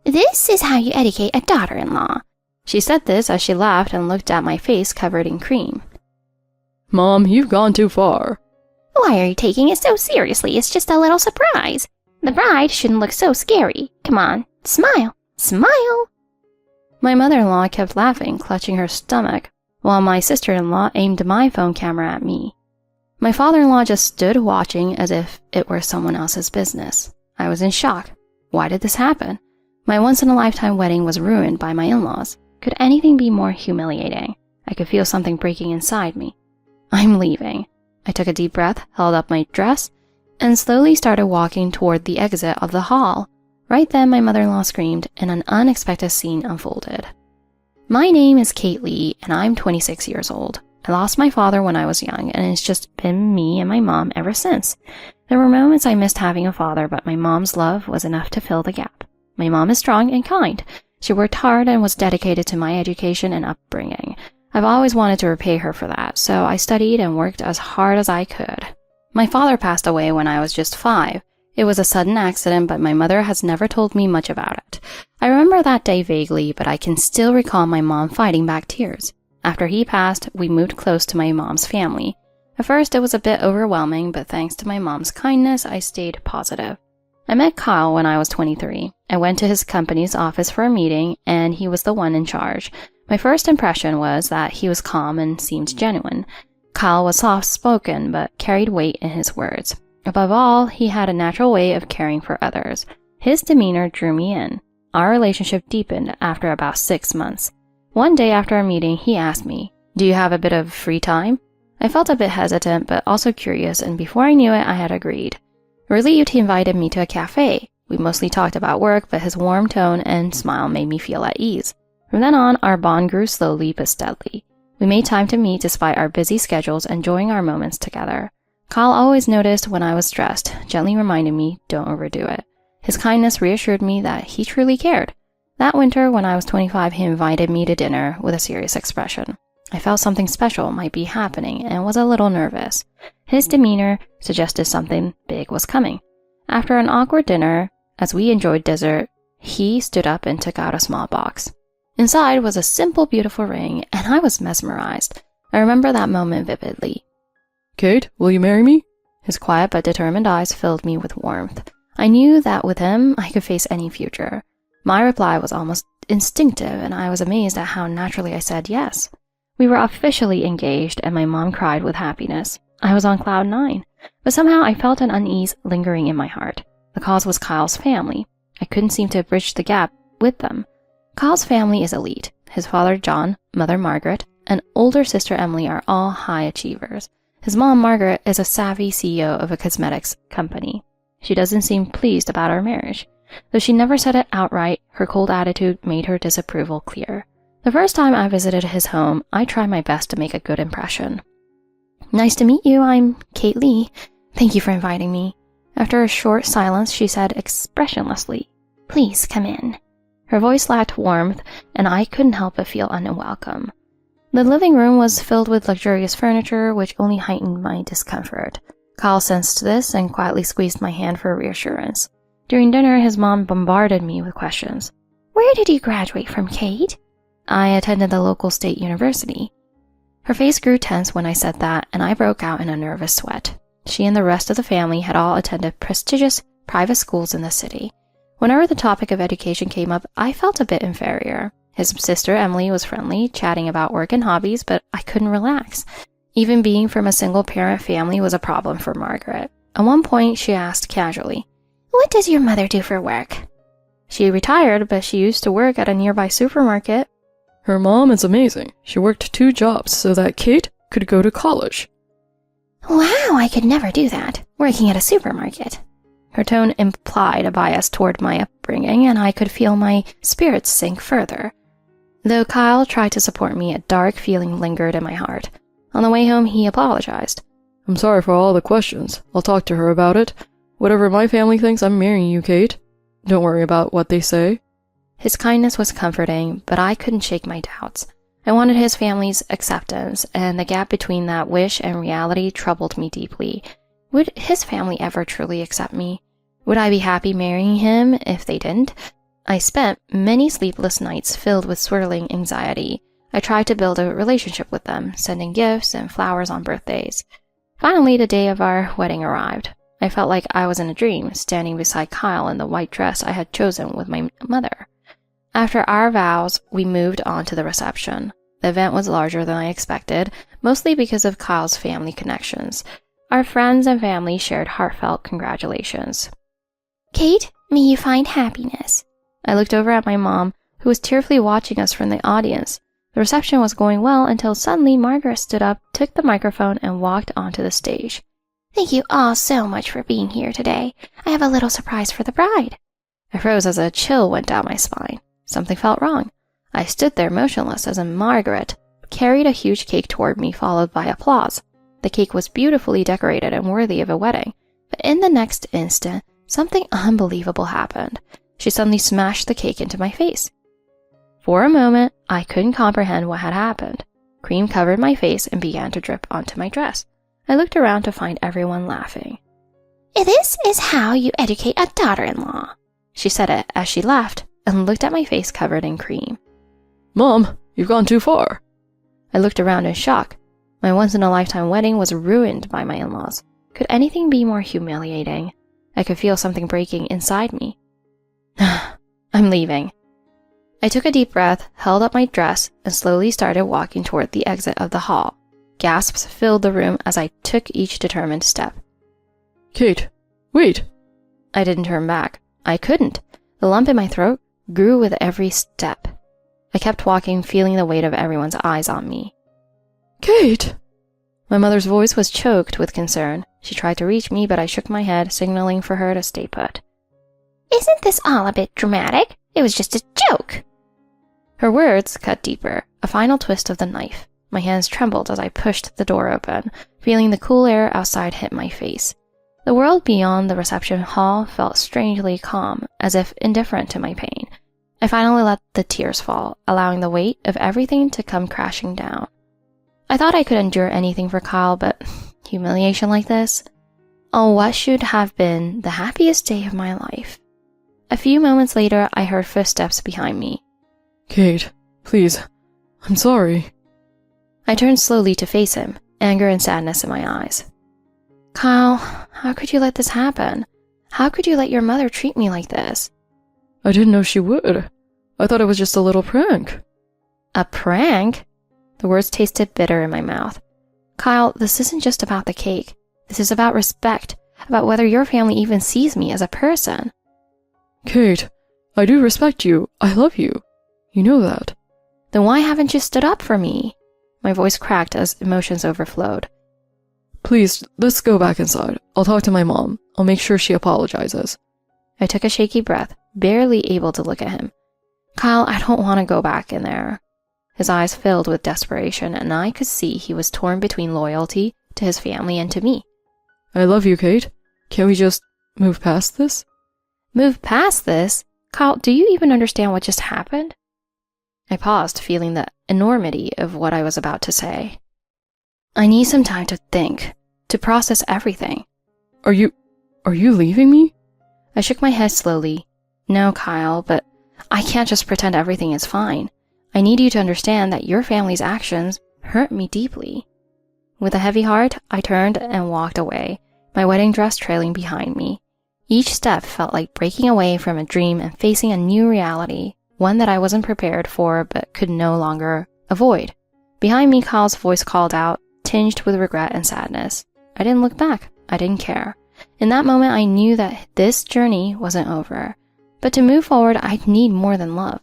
This is how you educate a daughter-in-law." She said this as she laughed and looked at my face covered in cream. "Mom, you've gone too far." "Why are you taking it so seriously? It's just a little surprise. The bride shouldn't look so scary. Come on, smile, smile." My mother-in-law kept laughing, clutching her stomach, while my sister-in-law aimed my phone camera at me. My father-in-law just stood watching as if it were someone else's business. I was in shock. Why did this happen? My once-in-a-lifetime wedding was ruined by my in-laws. Could anything be more humiliating? I could feel something breaking inside me. I'm leaving. I took a deep breath, held up my dress, and slowly started walking toward the exit of the hall. Right then, my mother-in-law screamed, and an unexpected scene unfolded. My name is Kate Lee, and I'm 26 years old. I lost my father when I was young, and it's just been me and my mom ever since. There were moments I missed having a father, but my mom's love was enough to fill the gap. My mom is strong and kind. She worked hard and was dedicated to my education and upbringing. I've always wanted to repay her for that, so I studied and worked as hard as I could. My father passed away when I was just 5. It was a sudden accident, but my mother has never told me much about it. I remember that day vaguely, but I can still recall my mom fighting back tears. After he passed, we moved close to my mom's family. At first, it was a bit overwhelming, but thanks to my mom's kindness, I stayed positive. I met Kyle when I was 23. I went to his company's office for a meeting, and he was the one in charge. My first impression was that he was calm and seemed genuine. Kyle was soft-spoken, but carried weight in his words. Above all, he had a natural way of caring for others. His demeanor drew me in. Our relationship deepened after about 6 months. One day after our meeting, he asked me, "Do you have a bit of free time?" I felt a bit hesitant, but also curious, and before I knew it, I had agreed. Relieved, he invited me to a cafe. We mostly talked about work, but his warm tone and smile made me feel at ease. From then on, our bond grew slowly but steadily. We made time to meet despite our busy schedules, enjoying our moments together. Kyle always noticed when I was stressed, gently reminding me, don't overdo it. His kindness reassured me that he truly cared. That winter, when I was 25, he invited me to dinner with a serious expression. I felt something special might be happening and was a little nervous. His demeanor suggested something big was coming. After an awkward dinner, as we enjoyed dessert, he stood up and took out a small box. Inside was a simple, beautiful ring, and I was mesmerized. I remember that moment vividly. "Kate, will you marry me?" His quiet but determined eyes filled me with warmth. I knew that with him, I could face any future. My reply was almost instinctive, and I was amazed at how naturally I said yes. We were officially engaged, and my mom cried with happiness. I was on cloud 9, but somehow I felt an unease lingering in my heart. The cause was Kyle's family. I couldn't seem to bridge the gap with them. Kyle's family is elite. His father, John, mother, Margaret, and older sister, Emily, are all high achievers. His mom, Margaret, is a savvy CEO of a cosmetics company. She doesn't seem pleased about our marriage. Though she never said it outright, her cold attitude made her disapproval clear. The first time I visited his home, I tried my best to make a good impression. "Nice to meet you. I'm Kate Lee. Thank you for inviting me." After a short silence, she said expressionlessly, "Please come in." Her voice lacked warmth, and I couldn't help but feel unwelcome. The living room was filled with luxurious furniture, which only heightened my discomfort. Kyle sensed this and quietly squeezed my hand for reassurance. During dinner, his mom bombarded me with questions. "Where did you graduate from, Kate?" "I attended the local state university." Her face grew tense when I said that, and I broke out in a nervous sweat. She and the rest of the family had all attended prestigious private schools in the city. Whenever the topic of education came up, I felt a bit inferior. His sister Emily was friendly, chatting about work and hobbies, but I couldn't relax. Even being from a single-parent family was a problem for Margaret. At one point, she asked casually, "What does your mother do for work?" She retired, but she used to work at a nearby supermarket. "Her mom is amazing. She worked 2 jobs so that Kate could go to college." "Wow, I could never do that, working at a supermarket." Her tone implied a bias toward my upbringing, and I could feel my spirits sink further. Though Kyle tried to support me, a dark feeling lingered in my heart. On the way home, he apologized. "I'm sorry for all the questions. I'll talk to her about it. Whatever my family thinks, I'm marrying you, Kate. Don't worry about what they say." His kindness was comforting, but I couldn't shake my doubts. I wanted his family's acceptance, and the gap between that wish and reality troubled me deeply. Would his family ever truly accept me? Would I be happy marrying him if they didn't? I spent many sleepless nights filled with swirling anxiety. I tried to build a relationship with them, sending gifts and flowers on birthdays. Finally, the day of our wedding arrived. I felt like I was in a dream, standing beside Kyle in the white dress I had chosen with my mother. After our vows, we moved on to the reception. The event was larger than I expected, mostly because of Kyle's family connections. Our friends and family shared heartfelt congratulations. Kate, may you find happiness. I looked over at my mom, who was tearfully watching us from the audience. The reception was going well until suddenly Margaret stood up, took the microphone, and walked onto the stage. Thank you all so much for being here today. I have a little surprise for the bride. I froze as a chill went down my spine. Something felt wrong. I stood there motionless as Margaret carried a huge cake toward me, followed by applause. The cake was beautifully decorated and worthy of a wedding, but in the next instant, something unbelievable happened. She suddenly smashed the cake into my face. For a moment, I couldn't comprehend what had happened. Cream covered my face and began to drip onto my dress. I looked around to find everyone laughing. This is how you educate a daughter-in-law, she said it as she laughed and looked at my face covered in cream. Mom, you've gone too far. I looked around in shock. My once-in-a-lifetime wedding was ruined by my in-laws. Could anything be more humiliating? I could feel something breaking inside me. I'm leaving. I took a deep breath, held up my dress, and slowly started walking toward the exit of the hall. Gasps filled the room as I took each determined step. Kate, wait. I didn't turn back. I couldn't. The lump in my throat grew with every step. I kept walking, feeling the weight of everyone's eyes on me. Kate! My mother's voice was choked with concern. She tried to reach me, but I shook my head, signaling for her to stay put. Isn't this all a bit dramatic? It was just a joke. Her words cut deeper, a final twist of the knife. My hands trembled as I pushed the door open, feeling the cool air outside hit my face. The world beyond the reception hall felt strangely calm, as if indifferent to my pain. I finally let the tears fall, allowing the weight of everything to come crashing down. I thought I could endure anything for Kyle, but humiliation like this? On what should have been the happiest day of my life. A few moments later, I heard footsteps behind me. Kate, please, I'm sorry. I turned slowly to face him, anger and sadness in my eyes. Kyle, how could you let this happen? How could you let your mother treat me like this? I didn't know she would. I thought it was just a little prank. A prank? The words tasted bitter in my mouth. Kyle, this isn't just about the cake. This is about respect, about whether your family even sees me as a person. Kate, I do respect you. I love you. You know that. Then why haven't you stood up for me? My voice cracked as emotions overflowed. Please, let's go back inside. I'll talk to my mom. I'll make sure she apologizes. I took a shaky breath, barely able to look at him. Kyle, I don't want to go back in there. His eyes filled with desperation, and I could see he was torn between loyalty to his family and to me. I love you, Kate. Can't we just move past this? Move past this? Kyle, do you even understand what just happened? I paused, feeling the enormity of what I was about to say. I need some time to think, to process everything. Are you leaving me? I shook my head slowly. No, Kyle, but I can't just pretend everything is fine. I need you to understand that your family's actions hurt me deeply. With a heavy heart, I turned and walked away, my wedding dress trailing behind me. Each step felt like breaking away from a dream and facing a new reality, one that I wasn't prepared for but could no longer avoid. Behind me, Kyle's voice called out, tinged with regret and sadness. I didn't look back. I didn't care. In that moment, I knew that this journey wasn't over. But to move forward, I'd need more than love.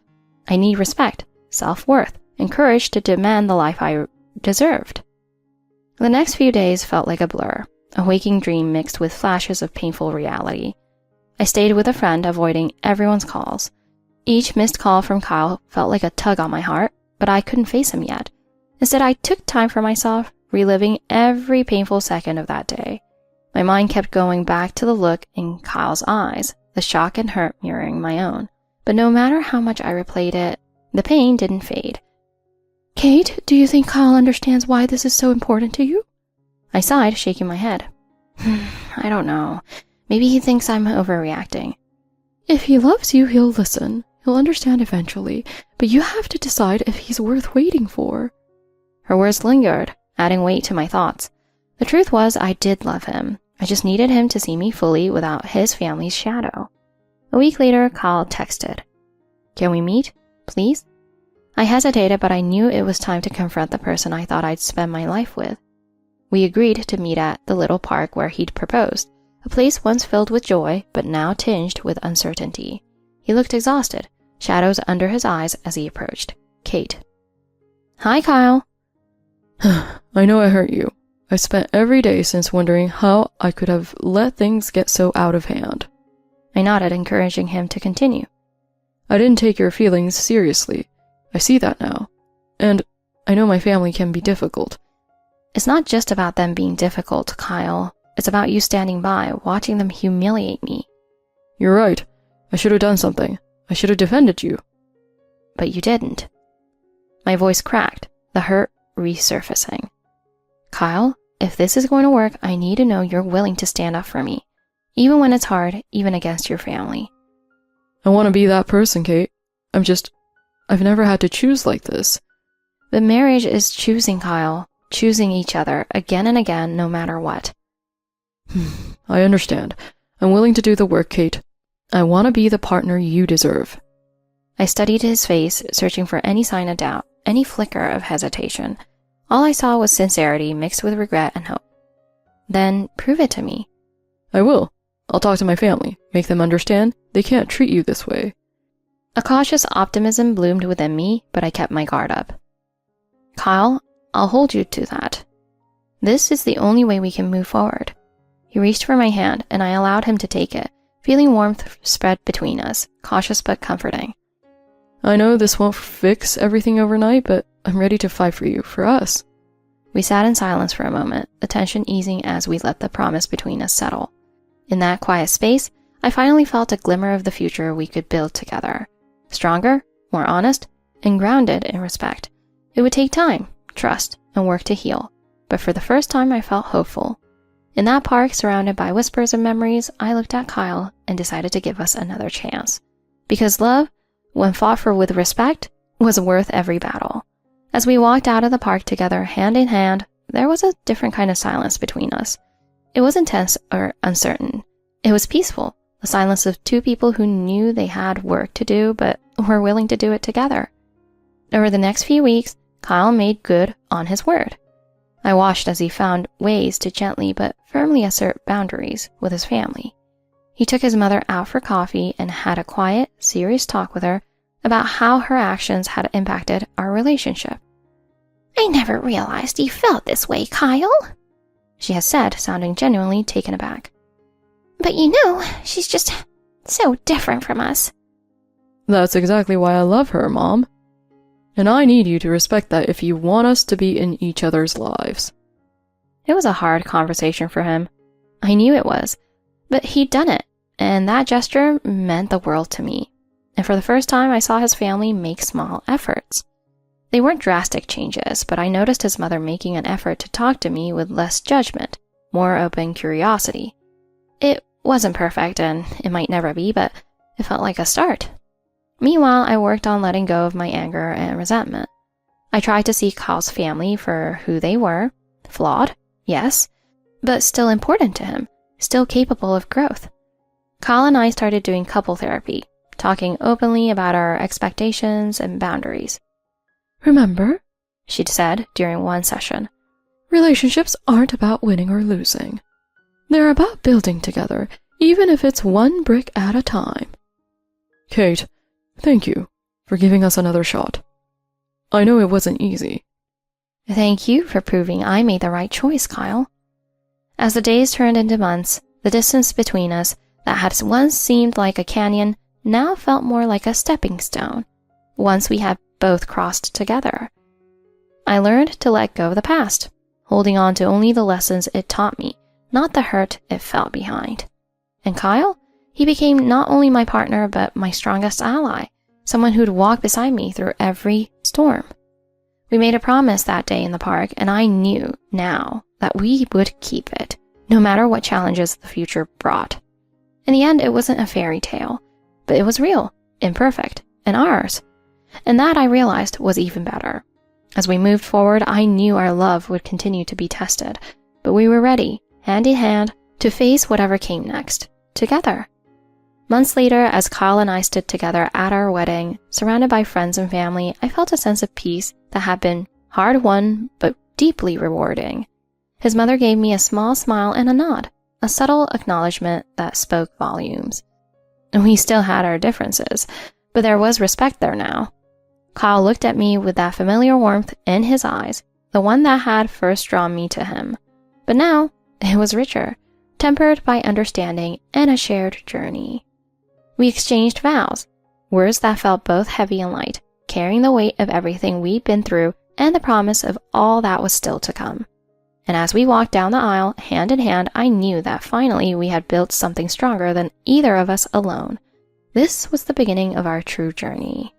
I need respect, self-worth, and courage to demand the life I deserved. The next few days felt like a blur, a waking dream mixed with flashes of painful reality. I stayed with a friend, avoiding everyone's calls. Each missed call from Kyle felt like a tug on my heart, but I couldn't face him yet. Instead, I took time for myself, reliving every painful second of that day. My mind kept going back to the look in Kyle's eyes, the shock and hurt mirroring my own. But no matter how much I replayed it, the pain didn't fade. Kate, do you think Kyle understands why this is so important to you? I sighed, shaking my head. I don't know. Maybe he thinks I'm overreacting. If he loves you, he'll listen. He'll understand eventually, but you have to decide if he's worth waiting for." Her words lingered, adding weight to my thoughts. The truth was, I did love him. I just needed him to see me fully without his family's shadow. A week later, Kyle texted, "Can we meet, please?" I hesitated, but I knew it was time to confront the person I thought I'd spend my life with. We agreed to meet at the little park where he'd proposed, a place once filled with joy, but now tinged with uncertainty. He looked exhausted, shadows under his eyes as he approached. Kate. "Hi, Kyle." "I know I hurt you. I spent every day since wondering how I could have let things get so out of hand." I nodded, encouraging him to continue. "I didn't take your feelings seriously. I see that now. And I know my family can be difficult." "It's not just about them being difficult, Kyle. It's about you standing by, watching them humiliate me." "You're right. I should have done something. I should have defended you." "But you didn't." My voice cracked, the hurt resurfacing. "Kyle, if this is going to work, I need to know you're willing to stand up for me, even when it's hard, even against your family." "I want to be that person, Kate. I've never had to choose like this." "But marriage is choosing, Kyle, choosing each other again and again, no matter what." "I understand. I'm willing to do the work, Kate. I want to be the partner you deserve." I studied his face, searching for any sign of doubt, any flicker of hesitation. All I saw was sincerity mixed with regret and hope. "Then prove it to me." "I will. I'll talk to my family, make them understand they can't treat you this way." A cautious optimism bloomed within me, but I kept my guard up. "Kyle, I'll hold you to that. This is the only way we can move forward." He reached for my hand, and I allowed him to take it, feeling warmth spread between us, cautious but comforting. "I know this won't fix everything overnight, but I'm ready to fight for you, for us." We sat in silence for a moment, the tension easing as we let the promise between us settle. In that quiet space, I finally felt a glimmer of the future we could build together. Stronger, more honest, and grounded in respect. It would take time, trust, and work to heal, but for the first time I felt hopeful. In that park, surrounded by whispers and memories, I looked at Kyle and decided to give us another chance. Because love, when fought for with respect, was worth every battle. As we walked out of the park together, hand in hand, there was a different kind of silence between us. It wasn't tense or uncertain. It was peaceful, the silence of two people who knew they had work to do, but were willing to do it together. Over the next few weeks, Kyle made good on his word. I watched as he found ways to gently but firmly assert boundaries with his family. He took his mother out for coffee and had a quiet, serious talk with her about how her actions had impacted our relationship. "I never realized you felt this way, Kyle," she has said, sounding genuinely taken aback. "But you know, she's just so different from us." "That's exactly why I love her, Mom. And I need you to respect that if you want us to be in each other's lives." It was a hard conversation for him. I knew it was, but he'd done it, and that gesture meant the world to me. And for the first time, I saw his family make small efforts. They weren't drastic changes, but I noticed his mother making an effort to talk to me with less judgment, more open curiosity. It wasn't perfect, and it might never be, but it felt like a start. Meanwhile, I worked on letting go of my anger and resentment. I tried to see Kyle's family for who they were, flawed, yes, but still important to him, still capable of growth. Kyle and I started doing couple therapy, talking openly about our expectations and boundaries. "Remember," she'd said during one session, "relationships aren't about winning or losing. They're about building together, even if it's one brick at a time." "Kate, thank you for giving us another shot. I know it wasn't easy." "Thank you for proving I made the right choice, Kyle." As the days turned into months, the distance between us that had once seemed like a canyon now felt more like a stepping stone, once we had both crossed together. I learned to let go of the past, holding on to only the lessons it taught me, not the hurt it felt behind. And Kyle? He became not only my partner, but my strongest ally, someone who'd walk beside me through every storm. We made a promise that day in the park, and I knew now that we would keep it, no matter what challenges the future brought. In the end, it wasn't a fairy tale, but it was real, imperfect, and ours. And that, I realized, was even better. As we moved forward, I knew our love would continue to be tested, but we were ready, hand in hand, to face whatever came next, together. Months later, as Kyle and I stood together at our wedding, surrounded by friends and family, I felt a sense of peace that had been hard-won but deeply rewarding. His mother gave me a small smile and a nod, a subtle acknowledgement that spoke volumes. We still had our differences, but there was respect there now. Kyle looked at me with that familiar warmth in his eyes, the one that had first drawn me to him. But now, it was richer, tempered by understanding and a shared journey. We exchanged vows, words that felt both heavy and light, carrying the weight of everything we'd been through and the promise of all that was still to come. And as we walked down the aisle, hand in hand, I knew that finally we had built something stronger than either of us alone. This was the beginning of our true journey.